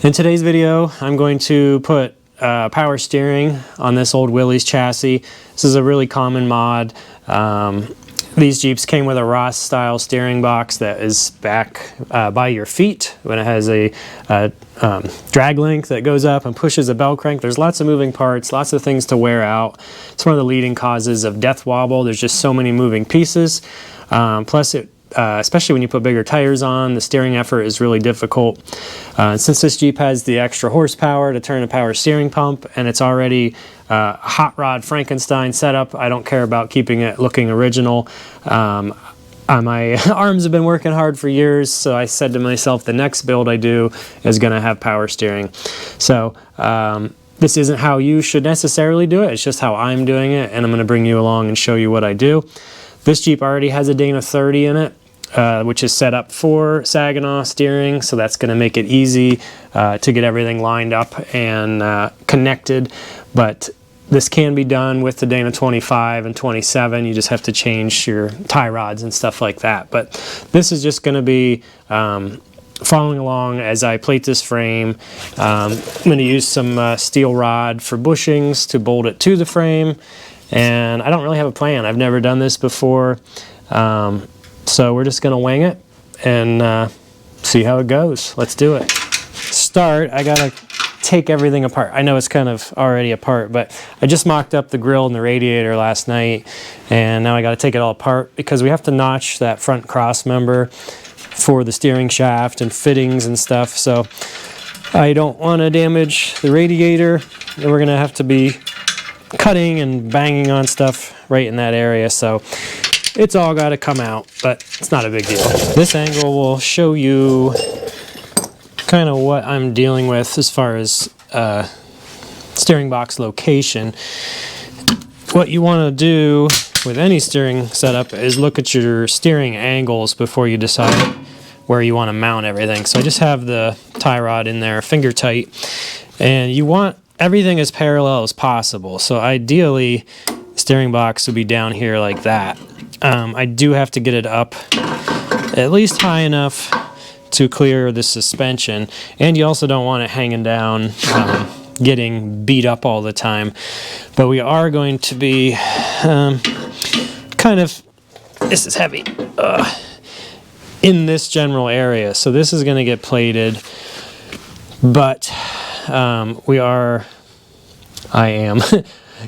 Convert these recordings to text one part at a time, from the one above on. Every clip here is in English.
In today's video, I'm going to put power steering on this old Willys chassis. This is a really common mod. These Jeeps came with a Ross style steering box that is back by your feet when it has a drag link that goes up and pushes a bell crank. There's lots of moving parts, lots of things to wear out. It's one of the leading causes of death wobble. There's just so many moving pieces. Plus especially when you put bigger tires on, the steering effort is really difficult. Since this Jeep has the extra horsepower to turn a power steering pump and it's already a hot rod Frankenstein setup, I don't care about keeping it looking original. My arms have been working hard for years, so I said to myself the next build I do is going to have power steering. So this isn't how you should necessarily do it, it's just how I'm doing it, and I'm going to bring you along and show you what I do. This Jeep already has a Dana 30 in it, which is set up for Saginaw steering, so that's going to make it easy to get everything lined up and connected. But this can be done with the Dana 25 and 27. You just have to change your tie rods and stuff like that. But this is just going to be following along as I plate this frame. I'm going to use some steel rod for bushings to bolt it to the frame. And I don't really have a plan. I've never done this before. So we're just going to wing it and see how it goes. Let's do it. Start, I got to take everything apart. I know it's kind of already apart, but I just mocked up the grill and the radiator last night, and now I got to take it all apart because we have to notch that front cross member for the steering shaft and fittings and stuff. So I don't want to damage the radiator, and we're going to have to be cutting and banging on stuff right in that area, so it's all got to come out, but it's not a big deal. This angle will show you kind of what I'm dealing with as far as steering box location. What you want to do with any steering setup is look at your steering angles before you decide where you want to mount everything. So I just have the tie rod in there finger tight, and you want everything as parallel as possible. So ideally, steering box would be down here like that. I do have to get it up at least high enough to clear the suspension, and you also don't want it hanging down, getting beat up all the time. But we are going to be kind of, this is heavy, in this general area. So this is going to get plated, but I am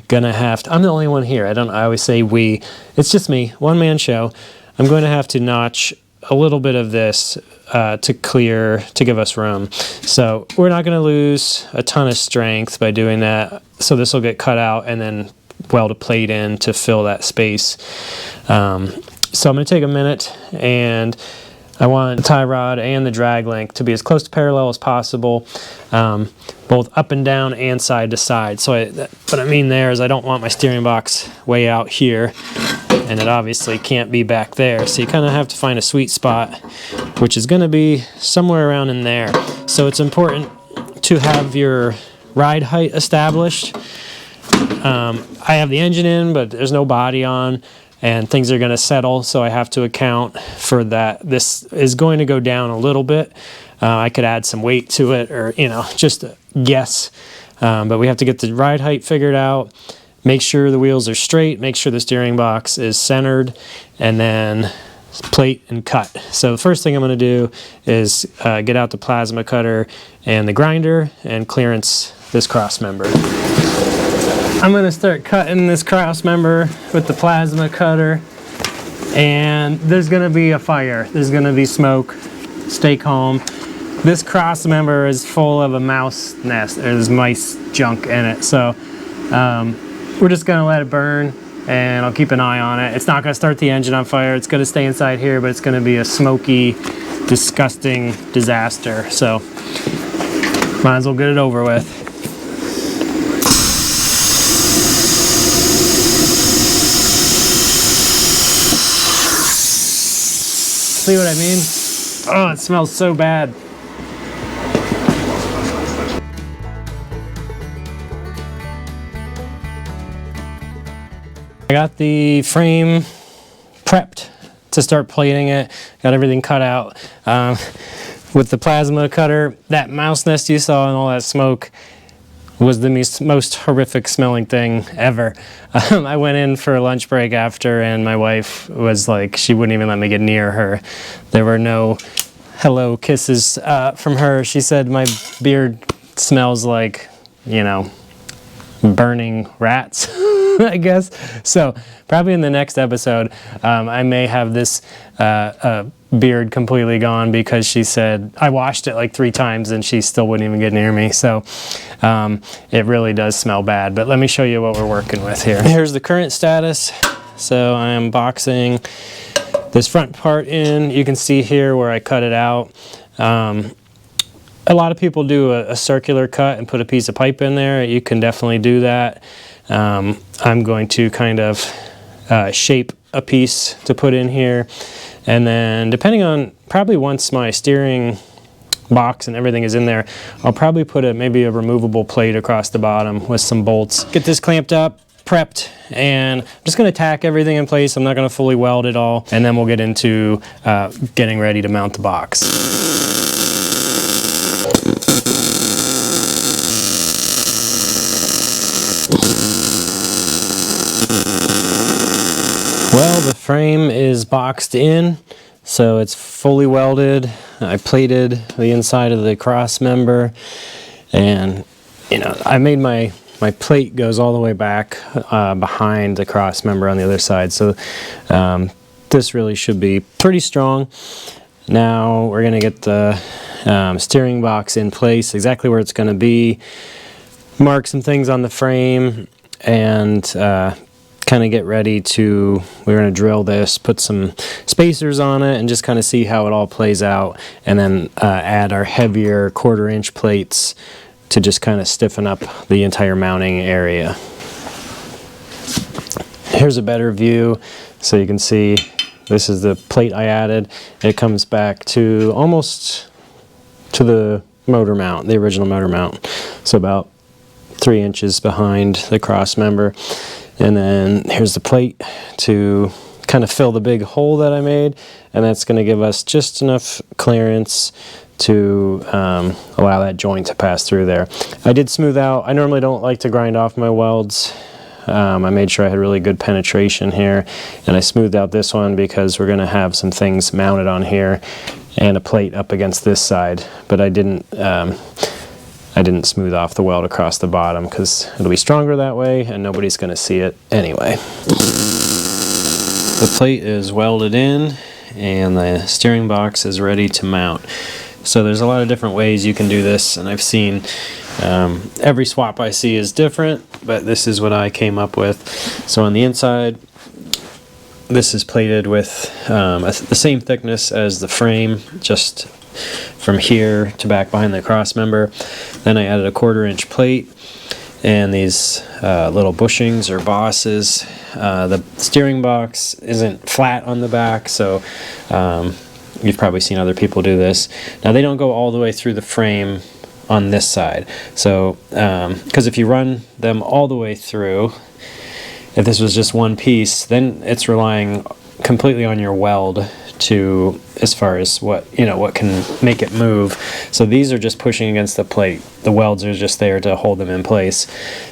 gonna have to, I'm the only one here. I always say we, it's just me, one man show. I'm going to have to notch a little bit of this to give us room. So we're not gonna lose a ton of strength by doing that. So this will get cut out and then weld a plate in to fill that space. So I'm gonna take a minute, and I want the tie rod and the drag link to be as close to parallel as possible, both up and down and side to side. So what I mean there is I don't want my steering box way out here, and it obviously can't be back there. So you kind of have to find a sweet spot, which is going to be somewhere around in there. So it's important to have your ride height established. I have the engine in, but there's no body on, and things are going to settle, so I have to account for that. This is going to go down a little bit. I could add some weight to it, or just a guess. But we have to get the ride height figured out, make sure the wheels are straight, make sure the steering box is centered, and then plate and cut. So the first thing I'm going to do is get out the plasma cutter and the grinder and clearance this cross member. I'm going to start cutting this cross member with the plasma cutter, and there's going to be a fire. There's going to be smoke. Stay calm. This cross member is full of a mouse nest. There's mice junk in it. So we're just going to let it burn, and I'll keep an eye on it. It's not going to start the engine on fire. It's going to stay inside here, but it's going to be a smoky, disgusting disaster. So might as well get it over with. See what I mean? Oh, it smells so bad. I got the frame prepped to start plating it, got everything cut out. with the plasma cutter, that mouse nest you saw and all that smoke was the most horrific smelling thing ever. I went in for a lunch break after, and my wife was like, she wouldn't even let me get near her. There were no hello kisses from her. She said my beard smells like, you know, burning rats, I guess. So probably in the next episode, I may have this beard completely gone, because she said I washed it like 3 times and she still wouldn't even get near me. So it really does smell bad. But let me show you what we're working with here. Here's the current status. So I am boxing this front part in. You can see here where I cut it out. A lot of people do a circular cut and put a piece of pipe in there. You can definitely do that. I'm going to kind of shape a piece to put in here, and then depending on, probably once my steering box and everything is in there, I'll probably put maybe a removable plate across the bottom with some bolts. Get this clamped up, prepped, and I'm just going to tack everything in place. I'm not going to fully weld it all, and then we'll get into getting ready to mount the box. Well, the frame is boxed in, so it's fully welded. I plated the inside of the cross member, and you know, I made my plate goes all the way back behind the cross member on the other side, so this really should be pretty strong. Now we're going to get the steering box in place, exactly where it's going to be, mark some things on the frame, and kind of get ready to, we're going to drill this, put some spacers on it, and just kind of see how it all plays out, and then add our heavier 1/4 inch plates to just kind of stiffen up the entire mounting area. Here's a better view, so you can see this is the plate I added. It comes back to almost to the motor mount, the original motor mount, so about 3 inches behind the cross member. And then here's the plate to kind of fill the big hole that I made, and that's going to give us just enough clearance to allow that joint to pass through there. I did smooth out. I normally don't like to grind off my welds. I made sure I had really good penetration here, and I smoothed out this one because we're going to have some things mounted on here and a plate up against this side, but I didn't smooth off the weld across the bottom because it'll be stronger that way and nobody's going to see it anyway. The plate is welded in and the steering box is ready to mount. So there's a lot of different ways you can do this, and I've seen every swap I see is different, but this is what I came up with. So on the inside, this is plated with the same thickness as the frame, just from here to back behind the cross member. Then I added a 1/4 inch plate and these little bushings or bosses. The steering box isn't flat on the back, so you've probably seen other people do this. Now they don't go all the way through the frame on this side, so because if you run them all the way through, if this was just one piece, then it's relying completely on your weld to, as far as what can make it move. So these are just pushing against the plate. The welds are just there to hold them in place,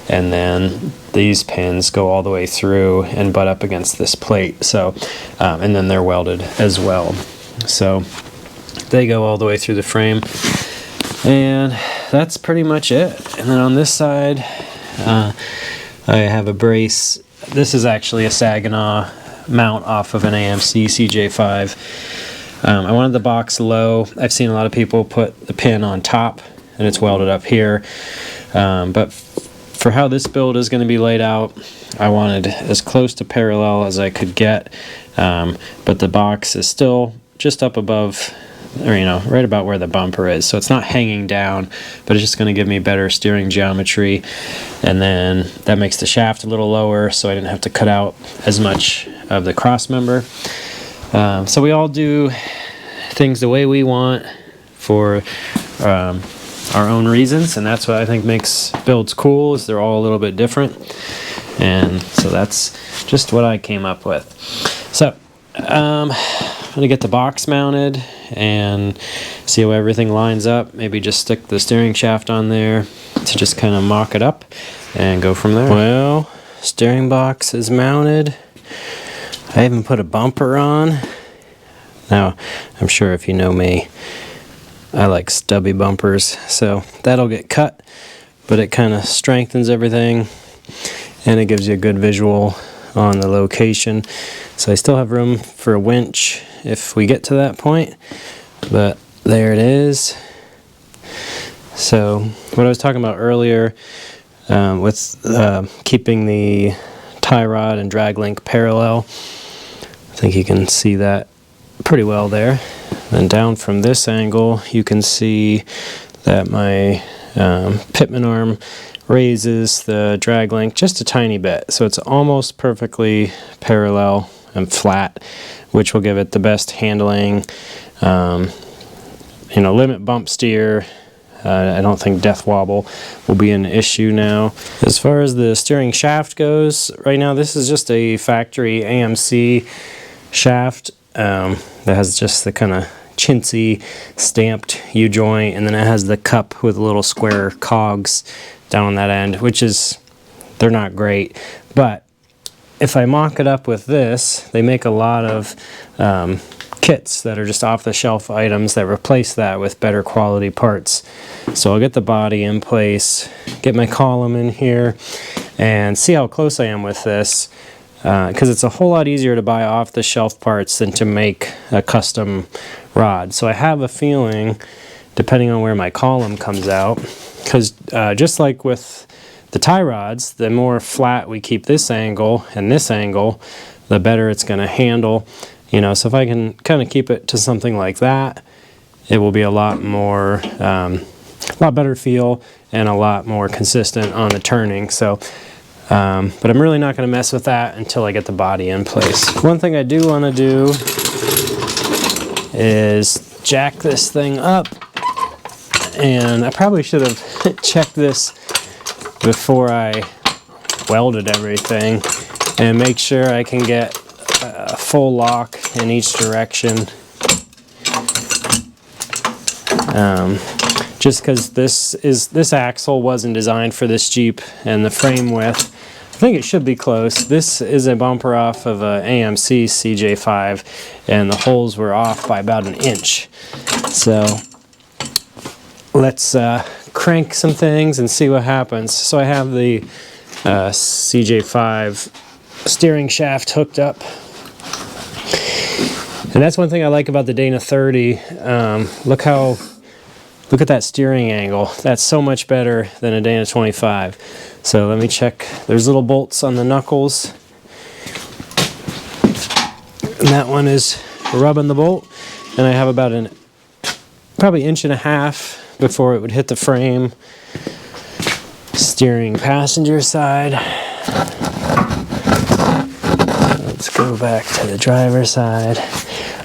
and then these pins go all the way through and butt up against this plate. So and then they're welded as well, so they go all the way through the frame, and that's pretty much it. And then on this side I have a brace. This is actually a Saginaw mount off of an AMC Cj5. I wanted the box low. I've seen a lot of people put the pin on top and it's welded up here, but for how this build is going to be laid out, I wanted as close to parallel as I could get, but the box is still just up above, or right about where the bumper is, so it's not hanging down, but it's just going to give me better steering geometry. And then that makes the shaft a little lower, so I didn't have to cut out as much of the cross member. So we all do things the way we want for our own reasons, and that's what I think makes builds cool, is they're all a little bit different. And so that's just what I came up with. So how to get the box mounted and see how everything lines up. Maybe just stick the steering shaft on there to just kind of mock it up and go from there. Well, steering box is mounted. I even put a bumper on. Now, I'm sure if you know me, I like stubby bumpers, so that'll get cut, but it kind of strengthens everything and it gives you a good visual on the location. So I still have room for a winch if we get to that point, but there it is. So what I was talking about earlier with keeping the tie rod and drag link parallel, I think you can see that pretty well there. Then down from this angle you can see that my pitman arm raises the drag link just a tiny bit, so it's almost perfectly parallel and flat, which will give it the best handling. You know, limit bump steer. I don't think death wobble will be an issue now. As far as the steering shaft goes, right now this is just a factory AMC shaft that has just the kind of chintzy stamped U-joint, and then it has the cup with little square cogs down on that end, which is, they're not great. But if I mock it up with this, they make a lot of kits that are just off-the-shelf items that replace that with better quality parts. So I'll get the body in place, get my column in here, and see how close I am with this, because it's a whole lot easier to buy off-the-shelf parts than to make a custom rod. So I have a feeling, depending on where my column comes out, because just like with the tie rods, the more flat we keep this angle and this angle, the better it's going to handle. You know, so if I can kind of keep it to something like that, it will be a lot more, a lot better feel and a lot more consistent on the turning. So, but I'm really not going to mess with that until I get the body in place. One thing I do want to do is jack this thing up, and I probably should have checked this before I welded everything and make sure I can get a full lock in each direction. Just because this axle wasn't designed for this Jeep, and the frame width, I think it should be close. This is a bumper off of a AMC Cj5, and the holes were off by about 1 inch. So let's crank some things and see what happens. So I have the Cj5 steering shaft hooked up, and that's one thing I like about the Dana 30. Look at that steering angle. That's so much better than a Dana 25. So let me check. There's little bolts on the knuckles, and that one is rubbing the bolt, and I have about probably 1.5 inches before it would hit the frame. Steering passenger side. Let's go back to the driver's side.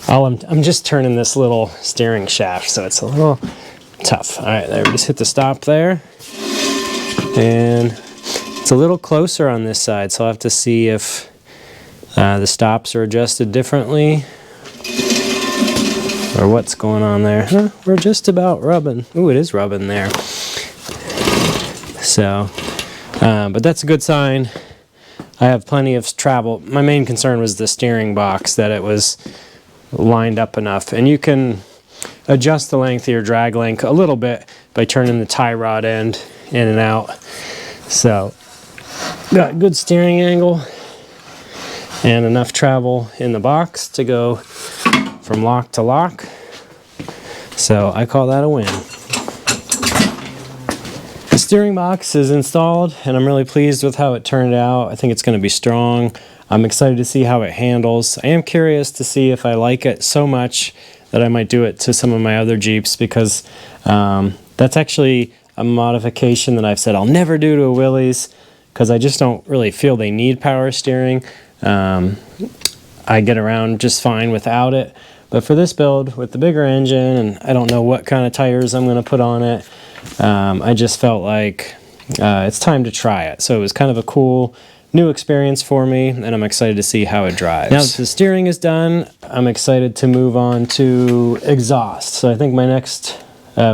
I'm just turning this little steering shaft, so it's a little tough. All right, there, we just hit the stop there, and it's a little closer on this side, so I'll have to see if the stops are adjusted differently or what's going on there. Huh, we're just about rubbing. Ooh, it is rubbing there. So, but that's a good sign. I have plenty of travel. My main concern was the steering box, that it was lined up enough, and you can adjust the length of your drag link a little bit by turning the tie rod end in and out. So got good steering angle and enough travel in the box to go from lock to lock. So I call that a win. The steering box is installed, and I'm really pleased with how it turned out. I think it's going to be strong. I'm excited to see how it handles. I am curious to see if I like it so much that I might do it to some of my other Jeeps, because that's actually a modification that I've said I'll never do to a Willys, because I just don't really feel they need power steering. I get around just fine without it. But for this build with the bigger engine, and I don't know what kind of tires I'm going to put on it, I just felt like it's time to try it. So it was kind of a cool new experience for me, and I'm excited to see how it drives. Now that the steering is done, I'm excited to move on to exhaust. So I think my next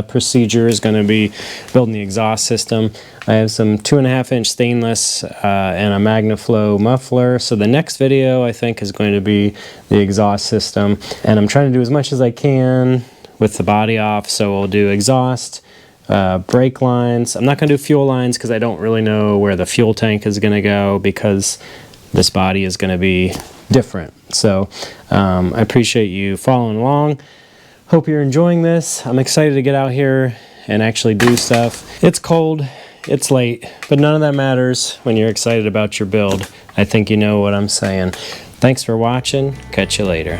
procedure is going to be building the exhaust system. I have some 2.5-inch stainless and a MagnaFlow muffler. So the next video I think is going to be the exhaust system, and I'm trying to do as much as I can with the body off. So we'll do exhaust, brake lines. I'm not going to do fuel lines because I don't really know where the fuel tank is going to go, because this body is going to be different. So I appreciate you following along. Hope you're enjoying this. I'm excited to get out here and actually do stuff. It's cold, it's late, but none of that matters when you're excited about your build. I think you know what I'm saying. Thanks for watching. Catch you later.